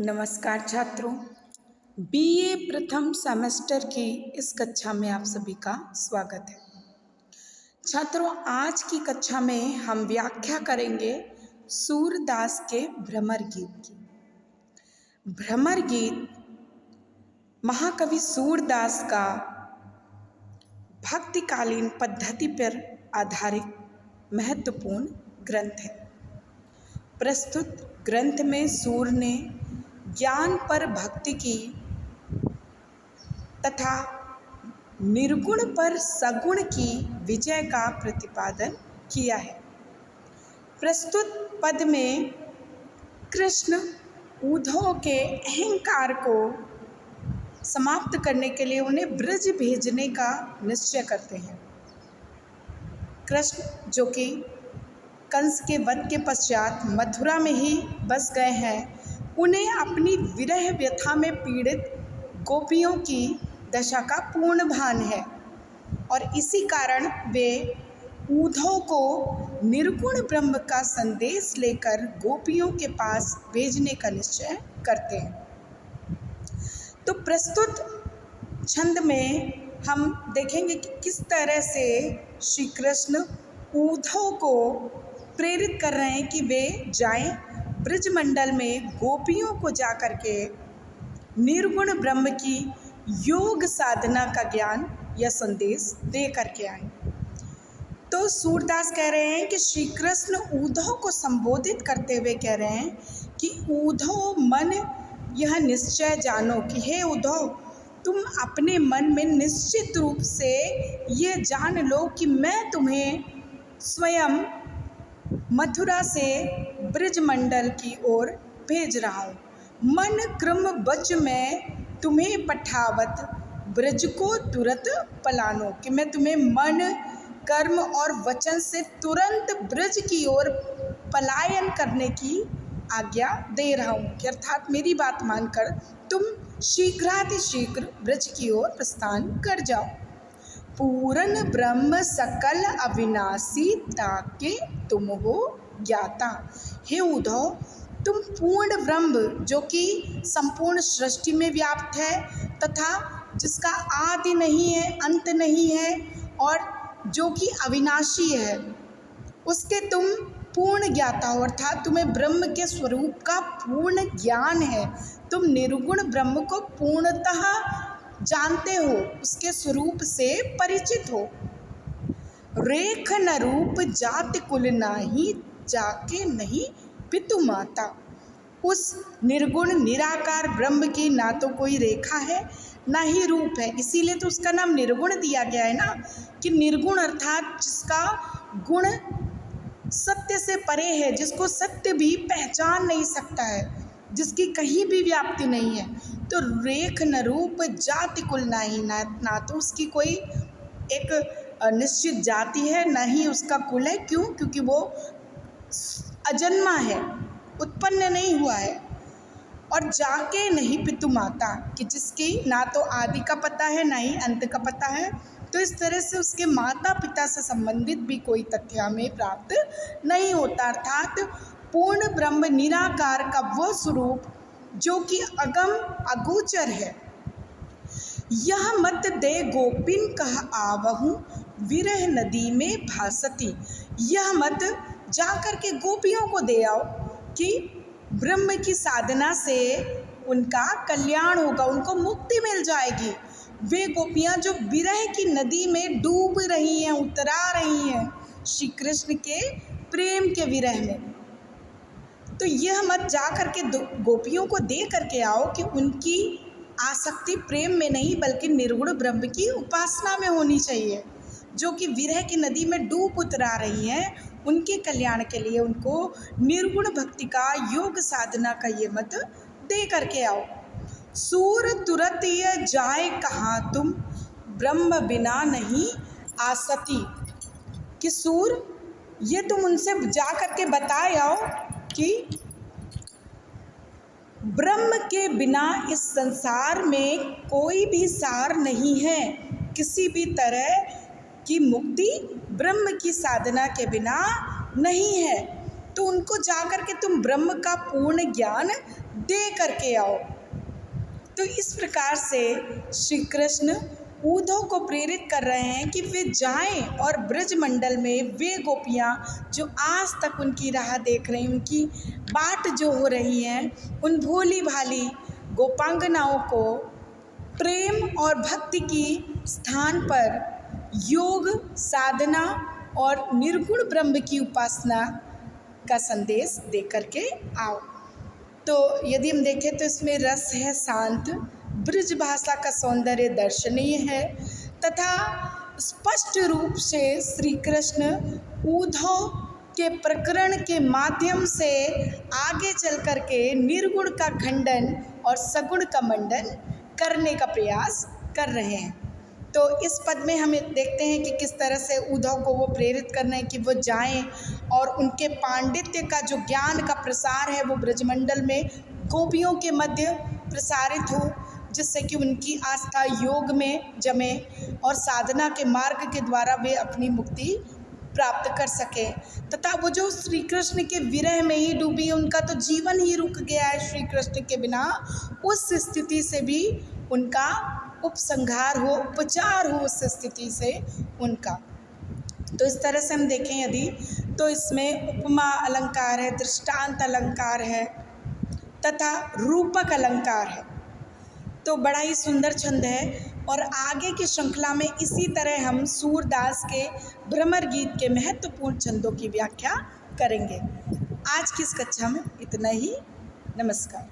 नमस्कार छात्रों, बीए प्रथम सेमेस्टर की इस कक्षा में आप सभी का स्वागत है। छात्रों, आज की कक्षा में हम व्याख्या करेंगे सूरदास के भ्रमर गीत की। भ्रमर गीत महाकवि सूरदास का भक्तिकालीन पद्धति पर आधारित महत्वपूर्ण ग्रंथ है। प्रस्तुत ग्रंथ में सूर ने ज्ञान पर भक्ति की तथा निर्गुण पर सगुण की विजय का प्रतिपादन किया है। प्रस्तुत पद में कृष्ण उद्धव के अहंकार को समाप्त करने के लिए उन्हें ब्रज भेजने का निश्चय करते हैं। कृष्ण जो कि कंस के वध के पश्चात मथुरा में ही बस गए हैं, उन्हें अपनी विरह व्यथा में पीड़ित गोपियों की दशा का पूर्ण भान है और इसी कारण वे उद्धव को निर्गुण ब्रह्म का संदेश लेकर गोपियों के पास भेजने का निश्चय करते हैं। तो प्रस्तुत छंद में हम देखेंगे कि किस तरह से श्री कृष्ण उद्धव को प्रेरित कर रहे हैं कि वे जाएं ब्रजमंडल में गोपियों को जाकर के निर्गुण ब्रह्म की योग साधना का ज्ञान या संदेश दे करके आए। तो सूरदास कह रहे हैं कि श्री कृष्ण उद्धव को संबोधित करते हुए कह रहे हैं कि उद्धव मन यह निश्चय जानो कि हे उद्धव, तुम अपने मन में निश्चित रूप से ये जान लो कि मैं तुम्हें स्वयं मथुरा से ब्रजमंडल की ओर भेज रहा हूँ। मन क्रम बच में तुम्हें पठावत ब्रज को तुरंत पलानो, कि मैं तुम्हें मन कर्म और वचन से तुरंत ब्रज की ओर पलायन करने की आज्ञा दे रहा हूँ, कि अर्थात मेरी बात मानकर तुम शीघ्रातिशीघ्र ब्रज की ओर प्रस्थान कर जाओ। पूर्ण ब्रह्म सकल अविनाशी ताके तुम हो ज्ञाता। हे उद्धव, तुम पूर्ण ब्रह्म जो कि संपूर्ण सृष्टि में व्याप्त है तथा जिसका आदि नहीं है, अंत नहीं है और जो कि अविनाशी है, उसके तुम पूर्ण ज्ञाता हो, अर्थात तुम्हें ब्रह्म के स्वरूप का पूर्ण ज्ञान है। तुम निर्गुण ब्रह्म को पूर्णतः जानते हो, उसके स्वरूप से परिचित हो। रेख न रूप जाति कुल नाही, जाके नहीं पितु माता। उस निर्गुण निराकार ब्रह्म की ना तो कोई रेखा है ना ही रूप है, इसीलिए तो उसका नाम निर्गुण दिया गया है ना, कि निर्गुण अर्थात जिसका गुण सत्य से परे है, जिसको सत्य भी पहचान नहीं सकता है, जिसकी कहीं भी व्याप्ति नहीं है। तो रेख न रूप जाति कुल नाही, ना तो उसकी कोई एक निश्चित जाति है, ना ही उसका कुल है। क्यों? क्योंकि वो अजन्मा है, उत्पन्न नहीं हुआ है। और जाके नहीं पितु माता, कि जिसकी ना तो आदि का पता है ना ही अंत का पता है। तो इस तरह से उसके माता पिता से संबंधित भी कोई तथ्य हमें प्राप्त नहीं होता, अर्थात पूर्ण ब्रह्म निराकार का वह स्वरूप जो कि अगम अगोचर है। यह मत दे गोपिन कह आवहूँ विरह नदी में भासती। यह मत जाकर के गोपियों को दे आओ कि ब्रह्म की साधना से उनका कल्याण होगा, उनको मुक्ति मिल जाएगी। वे गोपियाँ जो विरह की नदी में डूब रही हैं, उतरा रही हैं श्री कृष्ण के प्रेम के विरह में, तो यह मत जा करके गोपियों को दे करके आओ कि उनकी आसक्ति प्रेम में नहीं बल्कि निर्गुण ब्रह्म की उपासना में होनी चाहिए, जो कि विरह की नदी में डूब उतरा रही हैं। उनके कल्याण के लिए उनको निर्गुण भक्ति का योग साधना का ये मत दे करके आओ। सूर तुरत ये जाए कहाँ तुम, ब्रह्म बिना नहीं आसती। कि सूर, ये तुम उनसे जा करके बताए आओ कि ब्रह्म के बिना इस संसार में कोई भी सार नहीं है। किसी भी तरह की मुक्ति ब्रह्म की साधना के बिना नहीं है। तो उनको जाकर के तुम ब्रह्म का पूर्ण ज्ञान दे करके आओ। तो इस प्रकार से श्री कृष्ण उद्धव को प्रेरित कर रहे हैं कि वे जाएं और ब्रज मंडल में वे गोपियां जो आज तक उनकी राह देख रही, उनकी बाट जो हो रही हैं, उन भोली भाली गोपांगनाओं को प्रेम और भक्ति की स्थान पर योग साधना और निर्गुण ब्रह्म की उपासना का संदेश दे करके आओ। तो यदि हम देखें तो इसमें रस है शांत, ब्रज भाषा का सौंदर्य दर्शनीय है तथा स्पष्ट रूप से श्री कृष्ण उद्धव के प्रकरण के माध्यम से आगे चल कर के निर्गुण का खंडन और सगुण का मंडन करने का प्रयास कर रहे हैं। तो इस पद में हम देखते हैं कि किस तरह से उद्धव को वो प्रेरित कर रहे हैं कि वो जाएं और उनके पांडित्य का जो ज्ञान का प्रसार है वो ब्रजमंडल में गोपियों के मध्य प्रसारित हो, जिससे कि उनकी आस्था योग में जमे और साधना के मार्ग के द्वारा वे अपनी मुक्ति प्राप्त कर सके। तथा वो जो श्री कृष्ण के विरह में ही डूबी, उनका तो जीवन ही रुक गया है श्री कृष्ण के बिना, उस स्थिति से भी उनका उपसंहार हो, उपचार हो उस स्थिति से उनका। तो इस तरह से हम देखें यदि तो इसमें उपमा अलंकार है, दृष्टांत अलंकार है तथा रूपक अलंकार है। तो बड़ा ही सुंदर छंद है और आगे की श्रृंखला में इसी तरह हम सूरदास के भ्रमर गीत के महत्वपूर्ण छंदों की व्याख्या करेंगे। आज की इस कक्षा में इतना ही। नमस्कार।